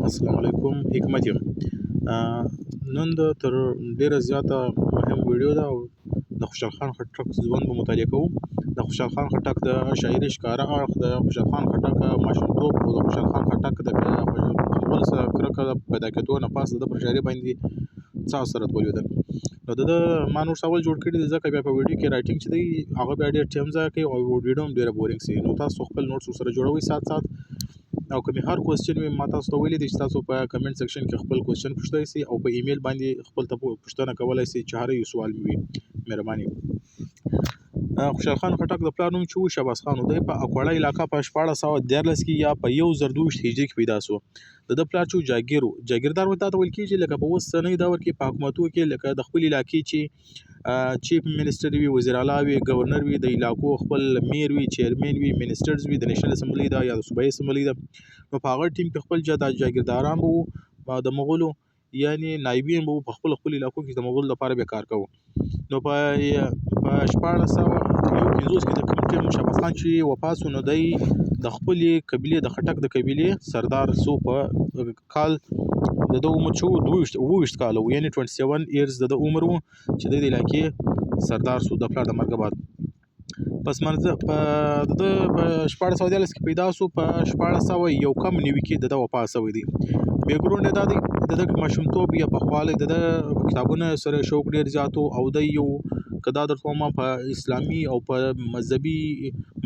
السلام علیکم. حکمت یم. نن د تر ډیره زیاته مهم ویډیو ده او د خوشحال خان خټک ژوند به مطالعه کوو. د خوشحال خان خټک د شاعري ښکاره اړخ، د خوشحال خان خټک ماشومتوب او د خوشحال خان خټک د خپل سره کرکه پیدا کېدو نه پاس د پر شاعري باندې څه اثرات ولوېدل. نو د ما نور سوال جوړ کړي دي، ځکه بیا په ویډیو کې رایټینګ چې دی هغه بیا ډېر ټایم ضایع کوي او ویډیو هم ډېره بورینګ سي. نو تاسو خپل نوټس ورسره جوړوئ سات او که مې هر کوېسچن وي ما تاسو ته ویلي دي چې تاسو په کمنټ سیکشن کې خپل کوېسچن پوښتلی سئ او په ایمیل باندې خپل پوښتنه کولی سئ چې هر یو سوال مې وي. مهرباني. خوشحال خان خټک د پلار نوم چې و شهباز خان و. دی په اکوړه علاقه په 1414 کې یا په 1022 هجري کې پیدا سو. د پلار چې جاګیر و، جاګیردار ورته ته ویل کېږي لکه په اوسنۍ دور کې په حکومتونو کې لکه د خپل علاقې چې چیف منسټر وي، وزیر اعلی وي، گورنر وي، د علاقو خپل میر وي، چیرمن وي، منسټرز وي، د نېشنل اسمبلی ده یا د صوبایي اسمبلی ده. نو په هغه ټیم کې خپل جاګیرداران به وو، د مغولو یعنی نایبین به په خپل علاقو کې د مغولو لپاره به کار کوو. نو په 1451 کې د کوم ټیم شهباز خان چې وفات شو، نو دی د خپلې قبیلې د خټک د قبیلې سردار سو. په کال د ده عمر چې و 22 کاله و، یعنې 27 ایرز د ده عمر و چې دی د علاقې سردار سو د پلار د مرګه بعد. پس منځ په د په 1414 کې پیدا سو، په 1491 کې د ده وفات شوی دی. بیکګراوند یې دا دی د ده ماشومتوب یا پخوالی د ده کتابونه سره شوق ډېر زیات و او دی یو که دا درته ووایم په اسلامي او په مذهبي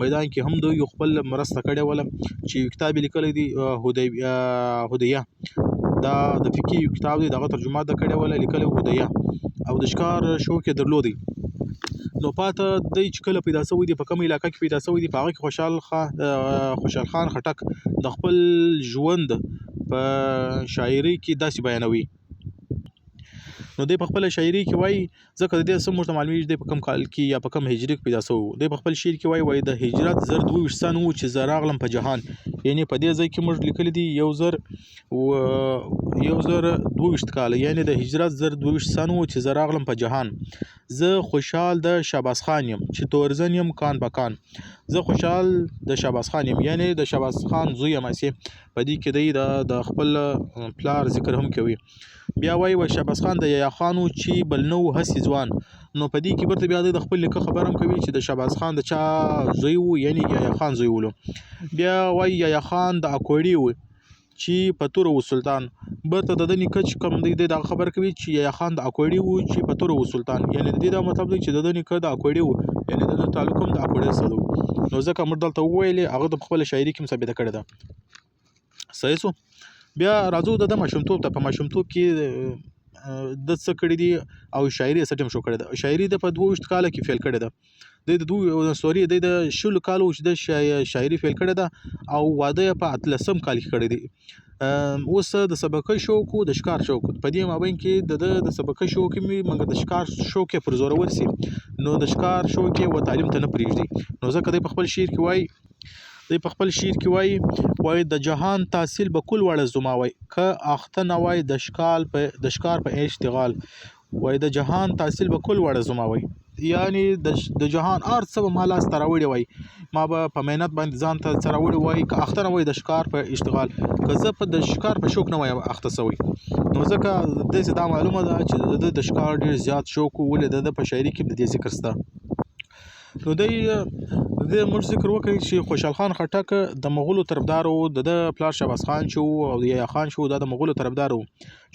میدان کې هم دوی خپل مرسته کړې وله. چې کتاب یې لیکلی دی هدیه، دا د فقهي یو کتاب دی، دغه ترجمه ده کړې وله، لیکلی هدیه او د ښکار شوق یې درلودی. نو پاته دی چې کله پیدا شوی دی، په کوم علاقه کې پیدا شوی دی، په هغه کې خوشحال خان خټک د خپل ژوند په شاعري کې داسې بیانوي. نو دی په خپل شاعري کې وایي، ځکه د دې څه موږ ته معلومیږي دی په کوم کال کې یا په کوم هجري کې پیدا شوی و. دی په خپل شعر کې وایي د هجرت زر 22 سن و چې زه راغلم په جهان. یعنې په دې ځای کې موږ لیکلي دي 1022 کاله، یعنې د هجرت زر 22 سن و چې زه راغلم په جهان. زه خوشحال د شهباز خان یم چې تورزن یم کان په کان. زه خوشحال د شهباز خان یم، یعنې د شهباز خان زوی یم. په دې کې دی د خپل پلار ذکر هم کوي. بیا وایي شهباز خان د یحیی خان و چې بل نه و هسې ځوان. نو په دې کې برته بیا د خپل نیکه خبر هم کوي چې د شهباز خان د چا زوی و، یعنې یحیی خان زوی ولو. بیا وایي یحیی خان د اکوړې و چې په توره و سلطان. برته د ده نیکه چې کوم دی دغه خبر کوي چې یحیی خان د اکوړې و چې په توره و سلطان. یعنې د دې دا مطلب دی چې د ده نیکه د اکوړې و، یعنې د ده تعلق هم د اکوړې سره و. نو ځکه موږ دلته وویلې هغه د خپله شاعري کې هم ثابته کړې ده. صحیح سو. بیا راځو د ده ماشومتوب ته. په ماشومتوب کې د څه کړي دي او شاعري څه ټیم شو کړې ده. شاعري د په 22 کاله کې فیل کړې ده. د 16 کالو چې د شاعري فیل کړې ده او واده یې په 13 کال کې کړی دی. اوس د سبقه شوق او د ښکار شوق په دې مابین کې د سبقه شوق مې مګر د ښکار شوق یې پر زورور سي، نو د ښکار شوق یې و تعلیم ته نه پرېږدي. نو ځکه دی په خپل شعر کې وایي د جهان تحصیل به کل وړه زما وای که اخته نه وای د ښکار په اشتغال. وایي د جهان تحصیل به کل وړه زما وای، یعنې د جهان هر څه به ما لاس ته راوړي وای، ما به په مهنت باندې ځان ته څه راوړي وای که اخته نه وای د ښکار په اشتغال، که زه په د ښکار په شوق نه وای اخته سوی. نو ځکه داسې دا معلومه ده چې د ښکار ډېر زیات شوق و، ولې د په شاعري کې د دې ذکر شته. نو د موږ ذکر وکړي چې خوشحال خان خټک د مغولو طرفدار و. د پلار شهباز خان چې و او د یحیی خان چې و دا د مغولو طرفدار و.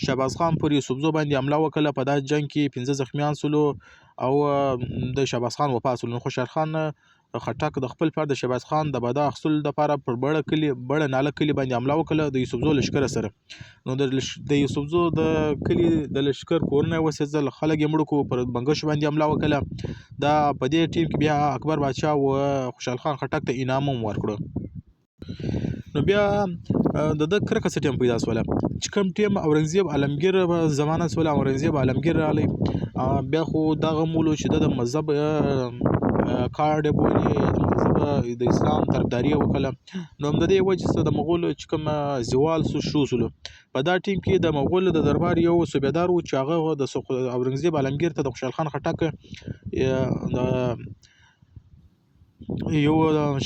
شهباز خان پر یوسفزو باندې حمله وکړه. په دا جنګ کې 15 زخمیان سولو او د شهباز خان وفات سولو. نو خوشحال خان خټک د خپل پلار د شهباز خان د باده اخیستلو لپاره پر بړه ناله کلي باندې حمله وکړه د یوسفزو لښکر سره. نو د یوسفزو د کلي د لښکر کورونه یې وسېځل، خلک یې مړه کړو، پر بنګشو باندې حمله وکړه. دا په دې ټیم کې بیا اکبر بادشاه و خوشحال خان خټک ته انعام هم ورکړو. نو بیا د ده کرکه څه ټیم پیدا شوله چې کوم ټیم اورنګزیب عالمګیر زمانه شوله. اورنګزیب عالمګیر راغلی، بیا خو دغه مولو چې د مذهب کارډ یې بولي، د مذهب د اسلام طرفداري یې وکړه. نو هم د دې وجې څخه د مغولو چې کوم زوال شروع شولو. په دا ټیم کې د مغولو د دربار یو صوبیدار و چې هغه د اورنګزیب عالمګیر ته د خوشحال خان خټک یو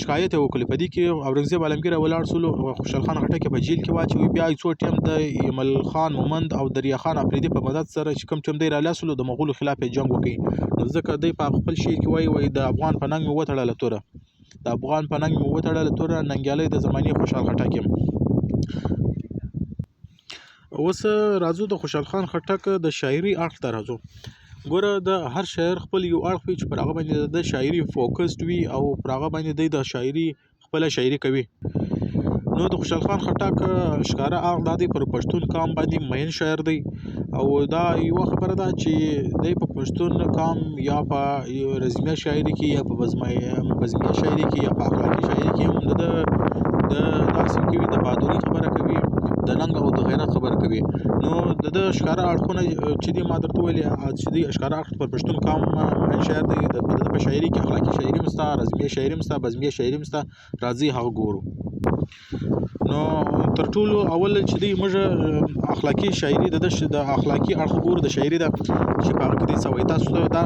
شکایت یې وکړ. په دې کې اورنګزیب عالمګیر ولاړ سولو، خوشحال خان خټک په جیل کې واچوي. بیا څو ټیم د ایمل خان مومند او دریا خان افریدي په مدد سره چې کوم ټیم دی رالاسلو د مغولو خلاف جنگ وکړي. نو ځکه دی په خپل شعر کې وایي د افغان په ننګ مې وتړله توره، د افغان په ننګ مې وتړله توره، ننګیالی د زمانې خوشحال خټک یم. اوس راځو د خوشحال خان خټک د شاعري اړخ ته راځو. ګوره د هر شاعر خپل یو اړخ وي چې پر هغه باندې د شاعري فوکسډ وي او پر هغه باندې دی د شاعري خپله شاعري کوي. نو د خوشحال خان خټک ښکاره اړخ دا دی پر پښتون قام باندې مین شاعر دی، او دا یوه خبره ده چې دی په پښتون قام یا په رزمیه شاعري کې یا په بزمیه شاعري کې یا په اخلاقي شاعري کې هم د داسې کوي، د بهادري خبره کوي، د ننګ او د غیرت خبره کوي. نو د ښکاره اړخونه چې دی ما درته ویلې چې دی ښکاره اړخ پر پښتون قام مین شاعر دی. د په شاعري کې اخلاقي شاعري هم شته، رزمیه شاعري هم شته، بزمیه شاعري هم شته. راځئ هغه ګورو. نو تر ټولو اول چې دی موږ اخلاقي شاعري د اخلاقي اړخ ګورو د شاعري ده چې په هغه کې دی څه وایي. تاسو دا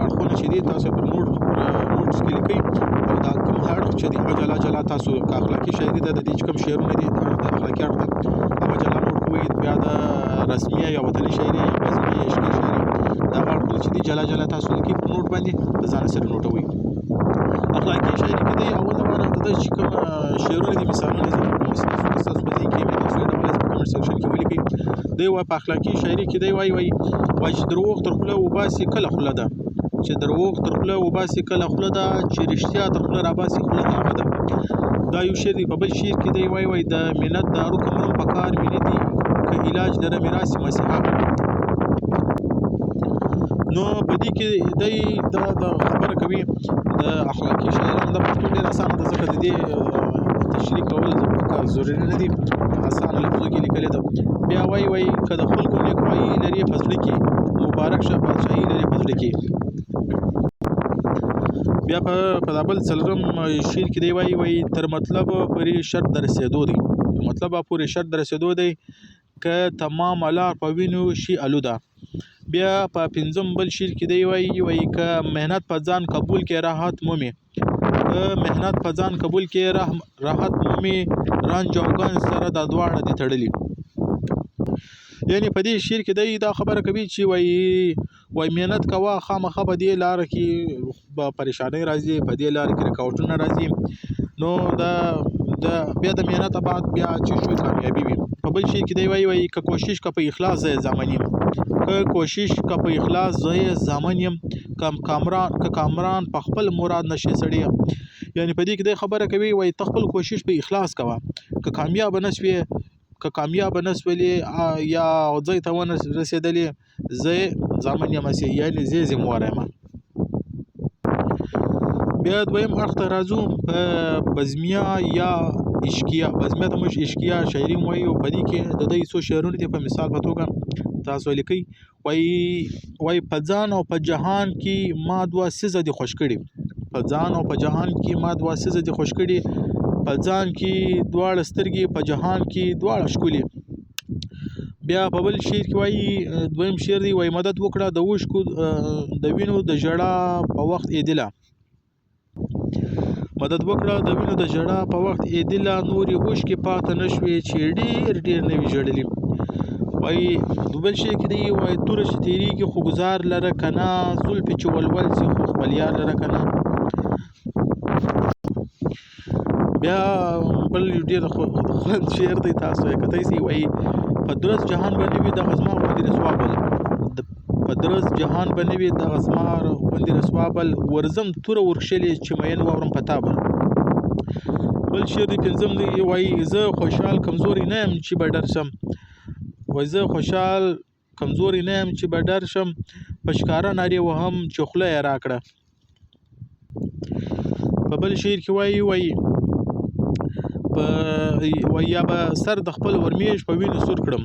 اړخونه چې دي تاسو پر نوټس کې لیکئ، او دا کوم اړخ چې دی هغه جلا تاسو که اخلاقي شاعري ده د دې چې کوم شعرونه دي د اخلاقي اړخ ده هغه جلا نوټ کوئ. بیا د رسمیه یا وطني شاعري یا بزمي یا عشقي شاعري دا اړخونه چې دي جلا تاسو لیکئ په نوټ باندې، د ځان سره نوټوئ. اخلاقي شاعري کې دی اول لپاره د چې کوم شعرونه دي مثالونه تاسو په دې کې تاسو د کمنټ سیکشن کې ولیکئ. دی وایي په اخلاقي شاعري کې دی وایي چې دروغ تر خوله وباسي کله خوله ده، چې دروغ تر خوله وباسي کله خوله ده، چې رښتیا تر خوله راباسي خوله هغه ده. دا یو شعر دی. په بل شعر کې دی وایي د منت دارو کمرم په کار مینې دي که علاج لره میراث مسیحا. نو په دې کې دی دا خبره کوي د اخلاقي شاعرانو د پښتو ډېر اسانه ده، ځکه د دې تشریح کول پکار ضروري نه دي، اسانه لفظو کې لیکلې ده. بیا وایي که د خلکو نیکوایي لري په زړه کې مبارک شه بادشاهي لري په زړه کې. بیا په دا بل څلورم شعر کې دی وایي تر مطلب پورې شرط در رسېدو دی، مطلب پورې شرط در رسېدو دی که تمام لار په وینو شي آلوده. بیا په پنځم بل شعر کې دی وایي که مهنت په ځان قبول کې راحت مومي، که مهنت په ځان قبول کې راحت مومي، رنج او ګنج سره دا دواړه دي تړلي. یعنی په دې شعر کې دی دا خبره کوي چې وایي مهنت کوه، خامخا په دې لاره کې به پریشانۍ راځي، په دې لاره کې رکاوټونه راځي. نو بیا د مهنت بعد بیا چې شو کامیابي وي. په بل شعر کې دی وایي که کوشش که په اخلاص زه زامن یم، که کوشش که په اخلاص زه زامن یم، که کامران په خپل مراد نشي سړی. یعنی په دې کې دی خبره کوي وایي ته خپل کوشش په اخلاص کوه، که کامیاب نه شوې که کامیاب نه شولې یا ځای ته ونه رسېدلې زه زامن یم، یعنې زه ذموار یم. بیا دویم اړخ ته راځو په بزمیه یا عشقیه. بزمیه ته موږ عشقیه شاعري وایو. په دې کې د دوی څو شعرونه دي په مثال په توګه تاسو لیکئ. وایي په ځان او په جهان کې ما دوه څیزه دي خوښ کړي، په ځان او په جهان کې ما دوه څیزه دي خوښ کړي، په ځان کې دواړه سترګې، په جهان کې دواړه ښکلي. بیا په بل شعر کې وایي دویم شعر دی وایي مدد وکړه د اوښکو د وینو د ژړا په وخت ایدله، مدد وکړه د وینو د ژړا په وخت ایدله، نورې اوښکې پاته نه شوې چې ډېر نه وي ژړلي. وایي بل شعر کې دی وایي توره چې تېرېږي خو ګزار لره که نه، زلفې چې ولول سي خو خپل یار لره که نه. بیا بل ډېر خوند شعر دی تاسو یې کتای سئ. وایي په درست جهان به نه وي دغه زما غوندې رسوا بل، په درست جهان به نه وي دغه زما غوندې رسوا بل، ورځم توره ورکښلې چې مین واورم په تا بل. بل شعر دی پنځم دی وایي زه خوشحال کمزوری نه یم چې به ډر شم، وایي زه خوشحال کمزوری نه یم چې به ډر شم، په ښکاره نارې وهم چې خوله یې راکړه. په بل شعر کې وایي یا به سر د خپل ورمیش په وینو سور کړم،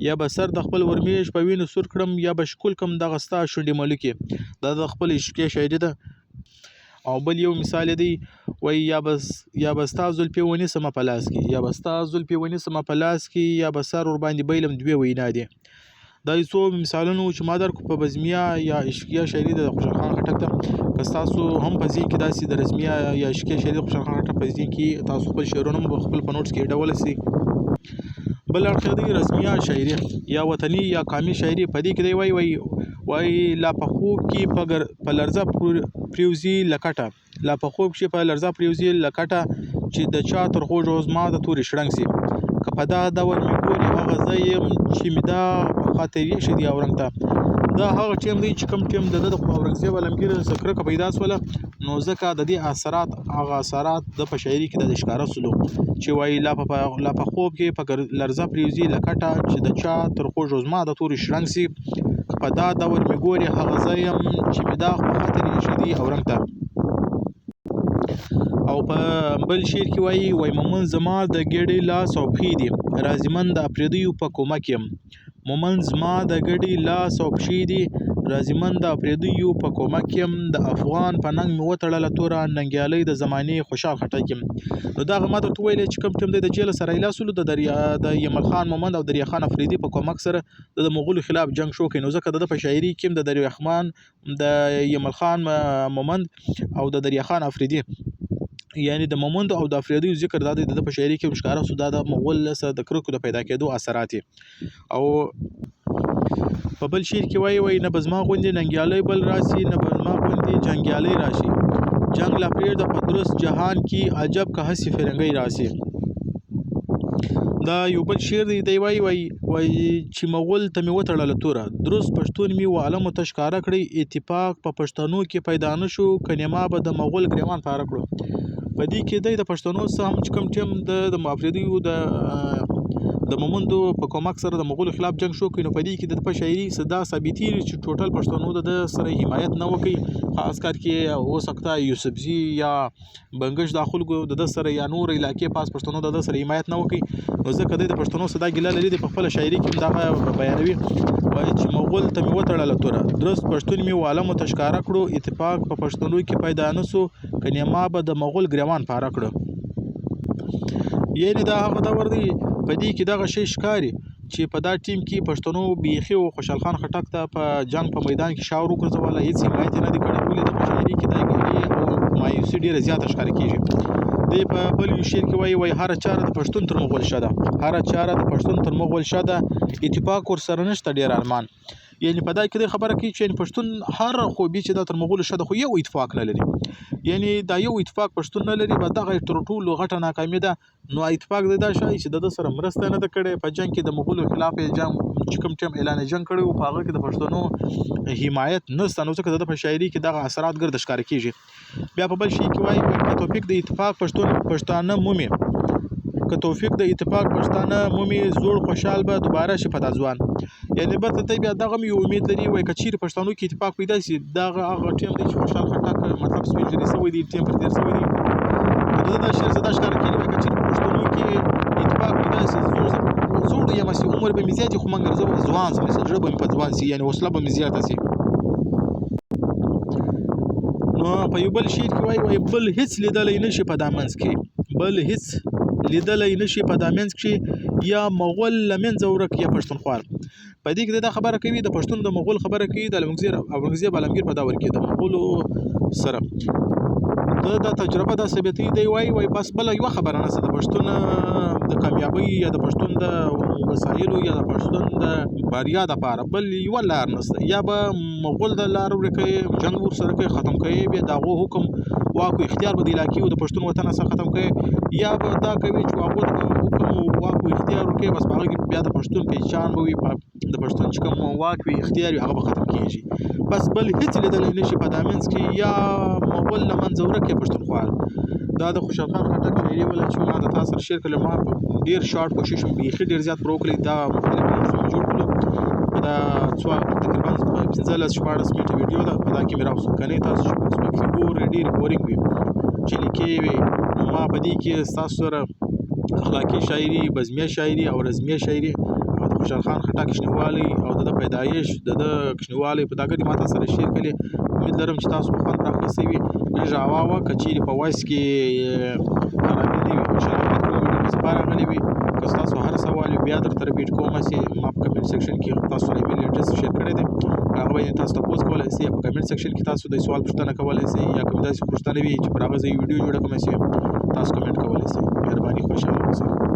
یا به سر د خپل ورمیش په وینو سور کړم، یا به ښکل کړم دغه ستا شونډې ملکې. دا د خپل عشقي شاعري ده. او بل یو مثال دی وایي یا به ستا زلفې ونیسمه په لاس کې، یا به ستا زلفې ونیسمه په لاس کې، یا به سر ورباندې بیلم دوې وینا دي. دا یو څو مثالونه چې ما درکړو په بزمیه یا عشقیه شاعري د خوشحال خان خټک ته. که ستاسو هم په ذهن کې داسې د رزمیه یا عشقیه شاعري د خوشحال خان خټک په ذهن کې تاسو خپل شعرونه هم خپل په نوټس کې ایډولی سئ. بل اړخ دی رزمیه شاعري یا وطني یا قامي شاعري. په دې کې دی وایي لا په خوب کې په لرزه پریوزي لکټه، لا په خوب کې په لرزه پریوزي لکټه، چې د چا تر غوږو زما د تورې شړنګ سي. که په دا دور مې ګوري هغه زه یم چې مې دا په خاطر یې شي دی اورنګ ته. دا هغه ټیم دی چې کوم ټیم د اورنګزیب عالمګیر څخه کرکه پیدا سوله، نو ځکه د دې اثرات هغه اثرات د په شاعري کې د ښکاره سلو چې وایي لا په خوب کې په لرزه پریوزي لکټه، چې د چا تر غوږو زما د تورې شړنګ سي. که په دا دور مې ګوري هغه زه یم چې مې دا په خاطر یې شي دی اورنګ ته. او په بل شعر کې وایي مومن زما د ګېډې لاس او پښې دي، رازمن د اپرېدیو په کومک یم. مومن زما د ګېډې لاس او پښې دي، رازمن د اپرېدیو په کومک یم. د افغان په ننګ مې وتړله توره، ننګیالۍ د زمانې خوشحال خټک یم. نو دغه ما درته ویلې چې کوم ټیم دی د جیله سره ایله سولو د یمل خان مومند او دریا خان افریدي په کومک سره د مغولو خلاف جنگ شو کوي. نو ځکه د په شاعري کې د دریا خان د یمل خان مومند او د دریا خان افریدي یعنی د مومند او د افریدیو ذکر دا د په شاعري کې ښکاره سو. دا د مغول سره د کرکو د پیدا کېدو اثرات. او په بل شعر کې وایي نه به زما غوندې ننګیالی بل راسي، نه به زما غوندې جنګیالی راشي، جنګ لا پرېږده په درست جهان کې، عجب که هسې فرنګۍ راسي. دا یو بل شعر دی وایي چې مغول ته مې وتړله توره، درست پښتون مې و عالمو ته ښکاره کړی، اتفاق په پښتنو کې پیدا نه شو، که نیما به د مغول ګریوان پاره کړو. په دې کې دی د پښتنو څخه هم چې کوم ټیم د افریدیو د مومندو په کومک سره د مغولو خلاف جنگ شو کوي. نو په دې کې د په شاعري صدا ثابتېږي چې ټوټل پښتنو د سره حمایت نه وکړي، خاص کر کې اوسکتا یوسفزي یا بنګش د خلکو د سره یا نور علاقې پاس پښتنو د سره حمایت نه وکړي. نو ځکه د پښتنو صدا ګیله لري د خپل شاعري کې دا بیانوي، وایي چې مغول ته مې وتړله توره، درست پښتون مې و عالمو ته ښکاره کړو، اتفاق په پښتنو کې پیدا نه سو، که نیما به د مغول ګریوان پاره کړو. یعنی دا هغه دور دی په دې کې دغه شی ښکاري چې په دا ټیم کې پښتنو بیخي او خوشحال خان خټک ته په جنگ په میدان کې شاور وګرځوله، هېڅ حمایت یې نه دی کړی. ولې د په شاعري کې دا ګیلې او مایوسي ډېره زیاته ښکاره کېږي. دی په بل یو شعر کې وایي هره چاره د پښتون تر مغول شه ده، هره چاره د پښتون تر مغول شه ده، اتفاق ورسره نشته ډېر ارمان. یعنی په دا کې د خبره کوي چې پښتون هر خوبي چې دا تر مغولو شه ده خو یو اتفاق نه لري، یعنی دا یو اتفاق پښتون نه لري. به دغه تر ټولو غټه ناکامي ده. نو اتفاق دا شای چې د سره مرسته نه ده کړې په جنگ کې د مغولو خلاف جنگ چې کوم ټیم اعلان جنگ کړی او په هغه کې د پښتنو حمایت نشته. نو ځکه د په شاعري کې دغه اثرات ګرد ښکاره کېږي. بیا په بل شي کې وایي که توفیق د اتفاق پښتانه مومي، که توفیق د اتفاق پښتانه مومي، زوړ خوشحال به دوباره شي په دا ځوان. یعنی برته ته بیا دغه یو امید لري وایي که چیرې پښتنو کې اتفاق پیدا شي، دغه هغه ټیم دی چې خوشحال خټک مطلب سپین ږیري شوی دی، ټیم پر تېر شوی دی. دا شعر زه دا ښکاره کېږي وایي که چیرې پښتنو کې اتفاق پیدا شي، زوړ یم چې عمر به مې زیات وي خو مګر زه ځوان شم، زړه به مې په ځوان شي، یعنې حوصله به مې زیاته شي. نو په یو بل شعر کې وایي بل هیڅ لیدلی نشي په دا منځ کې، بل هیڅ لیدلی نشي په دا منځ کې، یا مغول له منځه ورک یا پښتونخوار. په دې کې دا خبره کوي د پښتون د مغول خبره کوي د اورنګزیب عالمګیر په دور کې د مغولو سره دا تجربه دا ثابتوي. دی وایي بس بله یوه خبره نشته د پښتون د کامیابۍ یا د پښتون د وسایلو یا د پښتون د بریا دپاره بل یوه لار نشته، یا به مغول د لار ورکوي، جنګ ورسره کوي، ختم کوي، بیا د هغو حکم واک او اختیار به د علاقې او د پښتون وطن څخه ختم کوي، یا به دا کوي چې هغو د حکم او واک او اختیار ورکوي، بس په هغه کې بیا د پښتون پهچان به وي، د پښتون چې کوم واک وي اختیار وي هغه به ختم کېږي. بس بل هیڅ لیدلی نشي په دا منځ کې، یا مغول له منځه ورک یا پښتونخوار. دا د خوشحال خان خټک شاعري وله چې ما د تا سره شعر کړی، ما ډېر شارټ کوشش مې بیخي ډېر زیات پر وکړی، دا مختلف لفظونه جوړ کړو. دا تقریبا 15-14 منټه ویډیو ده، په دا کې مې راوستل. کنی تاسو چې په کې ګورئ ډېرې بورینګ وي چې لیکې وي، نو ما په دې کې ستاسو سره اخلاقي شاعري، بزمیه شاعري او رزمیه شاعري او د خوشحال خان خټک شنیوالی او د پیدایش د کوچنیوالی په دا ګډې ما تاسو سره شیر کړي. امید لرم چې تاسو په خوند راخیستی وي. لږه هوا وه که چیرې په وایس کې خرابي نه وي، انشاءالله امید کوم ویډیو په سپا راغلی وي. که ستاسو هر سوال بیا درته رپیټ کوم، ما په کمنټ سیکشن کې تاسو سره کمنټ سیکشن کې تاسو د سوال پوښتنه کولای شئ یا کوم داسې پوښتنه وي چې پر هغه ځای ویډیو جوړه کوم شي تاسو کمنټ کولای شئ. مهرباني خوشاله اوسئ.